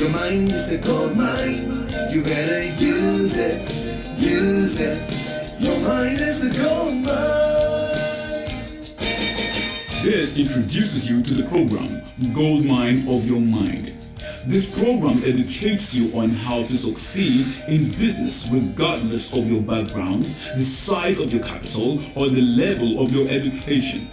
Your mind is a gold mine. You better use it, use it. Your mind is a gold mine. This introduces you to the program Gold Mine of Your Mind. This program educates you on how to succeed in business regardless of your background, the size of your capital, or the level of your education.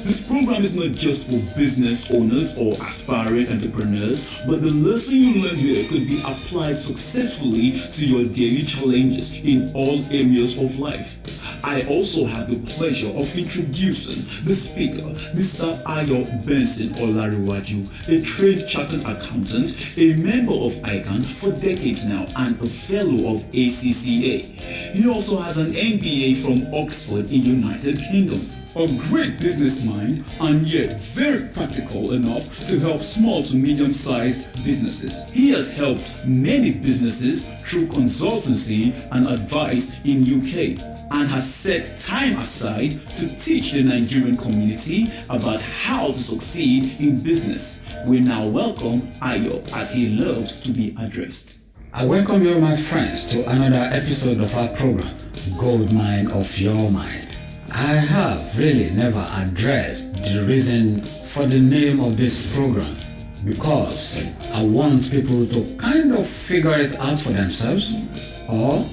This program is not just for business owners or aspiring entrepreneurs, but the lesson you learn here could be applied successfully to your daily challenges in all areas of life. I also have the pleasure of introducing the speaker, Mr. Ayo Benson Olariwaju, a trained chartered accountant, a member of ICANN for decades now, and a fellow of ACCA. He also has an MBA from Oxford in United Kingdom. A great business mind and yet very practical enough to help small to medium-sized businesses. He has helped many businesses through consultancy and advice in UK and has set time aside to teach the Nigerian community about how to succeed in business. We now welcome Ayo as he loves to be addressed. I welcome you, my friends, to another episode of our program, Gold Mine of Your Mind. I have really never addressed the reason for the name of this program because I want people to kind of figure it out for themselves or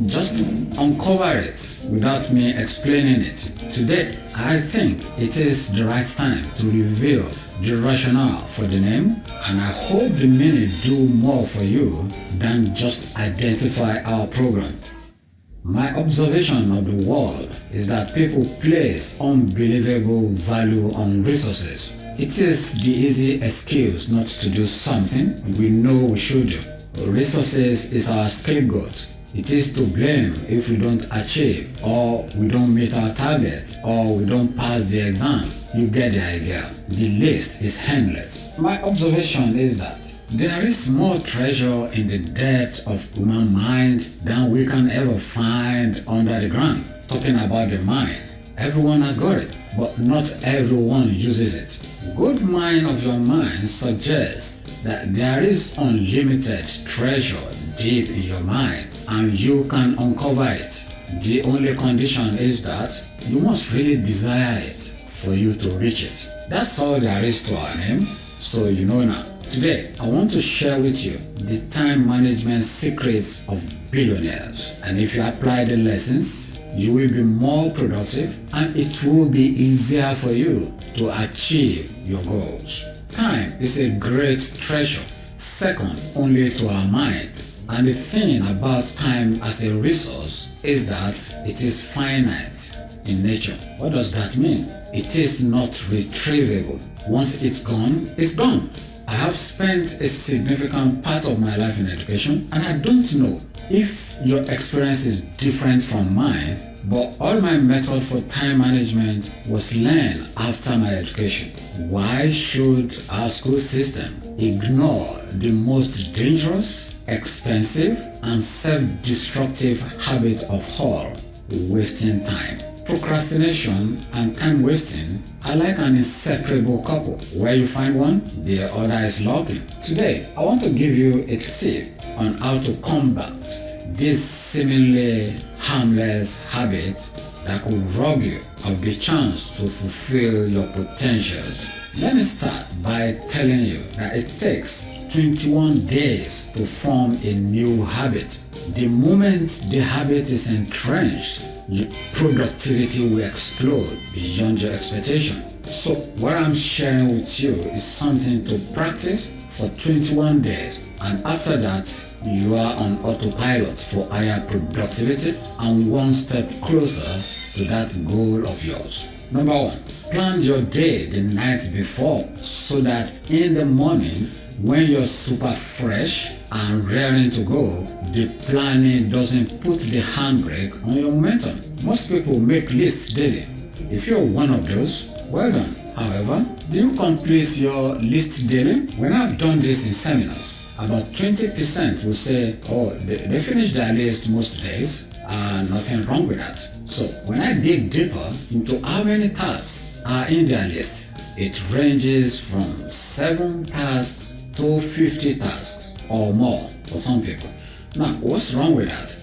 just uncover it without me explaining it. Today, I think it is the right time to reveal the rationale for the name, and I hope the meaning do more for you than just identify our program. My observation of the world is that people place unbelievable value on resources. It is the easy excuse not to do something we know we should do. Resources is our scapegoat. It is to blame if we don't achieve, or we don't meet our target, or we don't pass the exam. You get the idea. The list is endless. My observation is that there is more treasure in the depth of human mind than we can ever find under the ground. Talking about the mind, everyone has got it, but not everyone uses it. Good mind of your mind suggests that there is unlimited treasure deep in your mind and you can uncover it. The only condition is that you must really desire it for you to reach it. That's all there is to our name, so you know now. Today, I want to share with you the time management secrets of billionaires. And if you apply the lessons, you will be more productive and it will be easier for you to achieve your goals. Time is a great treasure, second only to our mind. And the thing about time as a resource is that it is finite in nature. What does that mean? It is not retrievable. Once it's gone, it's gone. I have spent a significant part of my life in education, and I don't know if your experience is different from mine, but all my method for time management was learned after my education. Why should our school system ignore the most dangerous, expensive, and self-destructive habit of all, wasting time? Procrastination and time wasting are like an inseparable couple. Where you find one, the other is lurking. Today, I want to give you a tip on how to combat this seemingly harmless habit that could rob you of the chance to fulfill your potential. Let me start by telling you that it takes 21 days to form a new habit. The moment the habit is entrenched, your productivity will explode beyond your expectation. So what I'm sharing with you is something to practice for 21 days, and after that you are on autopilot for higher productivity and one step closer to that goal of yours. Number one, plan your day the night before so that in the morning when you're super fresh and raring to go, the planning doesn't put the handbrake on your momentum. Most people make lists daily. If you're one of those, well done. However, do you complete your list daily? When I've done this in seminars, about 20% will say, oh, they finish their list most days, nothing wrong with that. So when I dig deeper into how many tasks are in their list, it ranges from 7 tasks to 50 tasks. or more for some people. Now, what's wrong with that?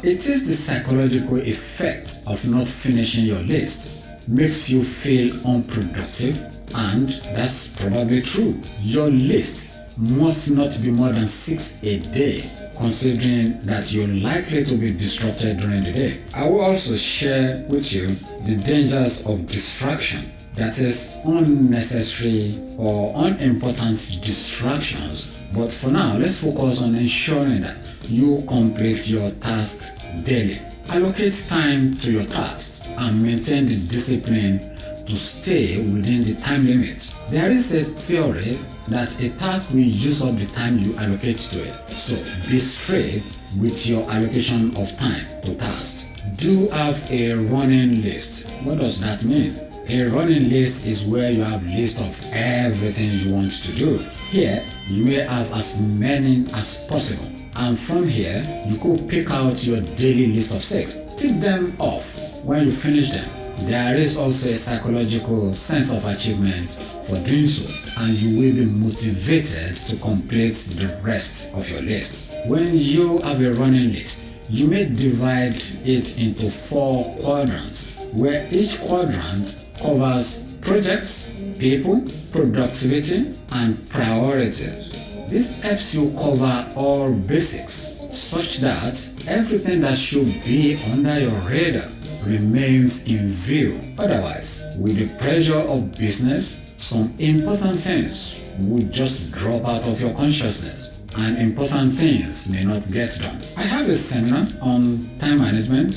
It is the psychological effect of not finishing your list. Makes you feel unproductive, and that's probably true. Your list must not be more than 6 a day, considering that you're likely to be disrupted during the day. I will also share with you the dangers of distraction, that is, unnecessary or unimportant distractions. But for now, let's focus on ensuring that you complete your task daily. Allocate time to your tasks and maintain the discipline to stay within the time limit. There is a theory that a task will use up the time you allocate to it. So be straight with your allocation of time to tasks. Do have a running list. What does that mean? A running list is where you have a list of everything you want to do. Here, you may have as many as possible. And from here, you could pick out your daily list of 6. Tick them off when you finish them. There is also a psychological sense of achievement for doing so, and you will be motivated to complete the rest of your list. When you have a running list, you may divide it into 4 quadrants, where each quadrant covers projects, people, productivity, and priorities. This helps you cover all basics, such that everything that should be under your radar remains in view. Otherwise, with the pressure of business, some important things will just drop out of your consciousness, and important things may not get done. I have a seminar on time management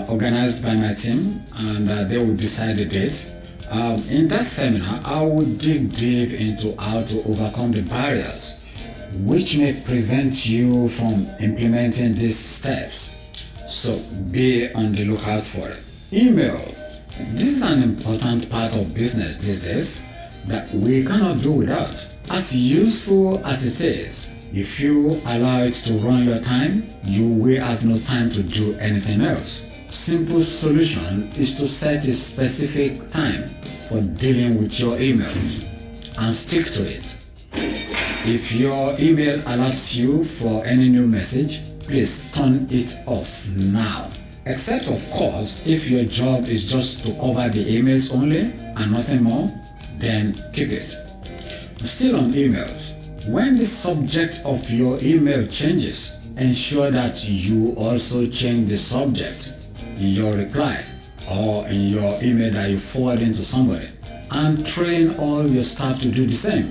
organized by my team, and they will decide the date. In that seminar, I will dig deep into how to overcome the barriers which may prevent you from implementing these steps. So be on the lookout for it. Email. This is an important part of business these days that we cannot do without. As useful as it is, if you allow it to run your time, you will have no time to do anything else. Simple solution is to set a specific time for dealing with your emails and stick to it. If your email alerts you for any new message, please turn it off now. Except of course, if your job is just to cover the emails only and nothing more, then keep it. Still on emails, when the subject of your email changes, ensure that you also change the subject in your reply or in your email that you forward into somebody, and train all your staff to do the same.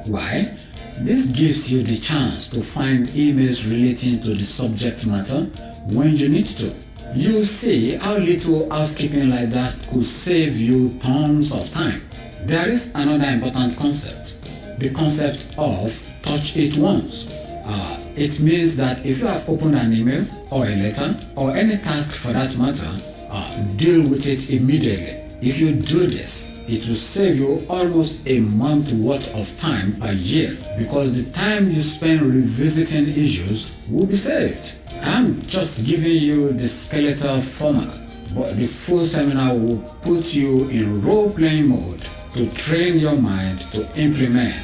Why? This gives you the chance to find emails relating to the subject matter when you need to. You'll see how little housekeeping like that could save you tons of time. There is another important concept, the concept of touch it once. It means that if you have opened an email or a letter or any task for that matter, deal with it immediately. If you do this, it will save you almost a month worth of time per year, because the time you spend revisiting issues will be saved. I'm just giving you the skeletal format, but the full seminar will put you in role-playing mode to train your mind to implement,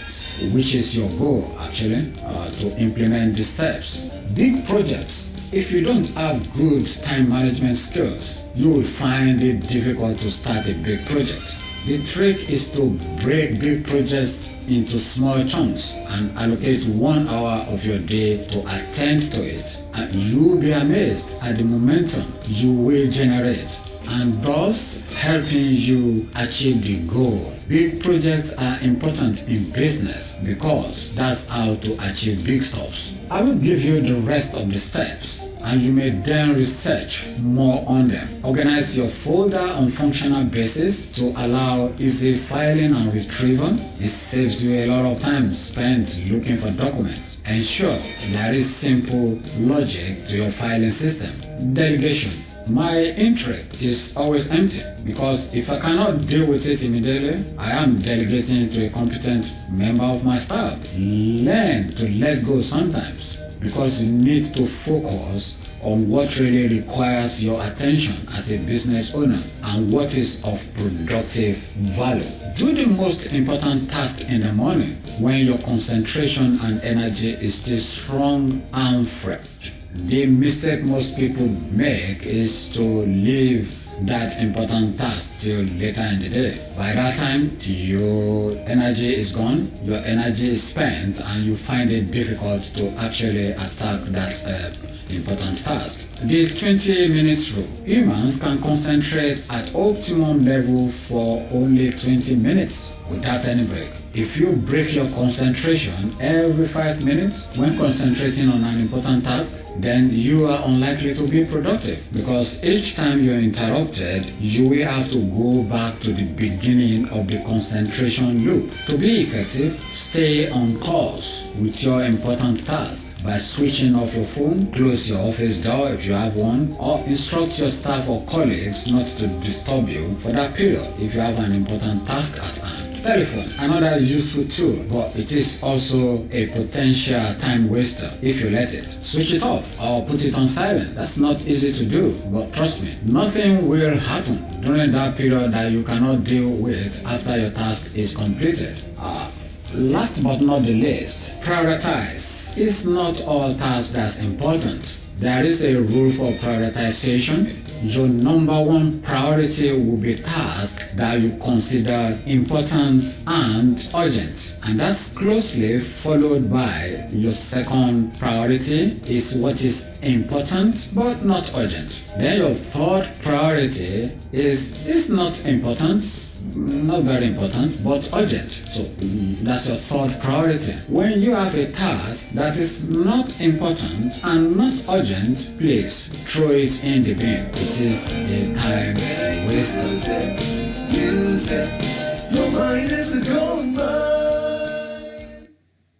which is your goal actually, to implement the steps. Big projects, if you don't have good time management skills, you will find it difficult to start a big project. The trick is to break big projects into small chunks and allocate 1 hour of your day to attend to it, and you will be amazed at the momentum you will generate, and thus helping you achieve the goal. Big projects are important in business because that's how to achieve big stuff. I will give you the rest of the steps, and you may then research more on them. Organize your folder on functional basis to allow easy filing and retrieval. It saves you a lot of time spent looking for documents. Ensure there is simple logic to your filing system. Delegation. My intake is always empty because if I cannot deal with it immediately, I am delegating to a competent member of my staff. Learn to let go sometimes, because you need to focus on what really requires your attention as a business owner and what is of productive value. Do the most important task in the morning when your concentration and energy is still strong and fresh. The mistake most people make is to leave that important task till later in the day. By that time, your energy is gone, your energy is spent, and you find it difficult to actually attack that important task. The 20 minutes rule. Humans can concentrate at optimum level for only 20 minutes without any break. If you break your concentration every 5 minutes when concentrating on an important task, then you are unlikely to be productive, because each time you're interrupted, you will have to go back to the beginning of the concentration loop. To be effective, stay on course with your important task by switching off your phone, close your office door if you have one, or instruct your staff or colleagues not to disturb you for that period if you have an important task at hand. Telephone, another useful tool, but it is also a potential time waster if you let it. Switch it off or put it on silent. That's not easy to do, but trust me, nothing will happen during that period that you cannot deal with after your task is completed. Last but not the least, prioritize. It's not all tasks that's important. There is a rule for prioritization. Your number one priority will be tasks that you consider important and urgent, and that's closely followed by your second priority is what is important but not urgent. Then your third priority is not important, not very important, but urgent. So that's your third priority. When you have a task that is not important and not urgent, please throw it in the bin. It is a time waster. Use it. Your mind is the gold.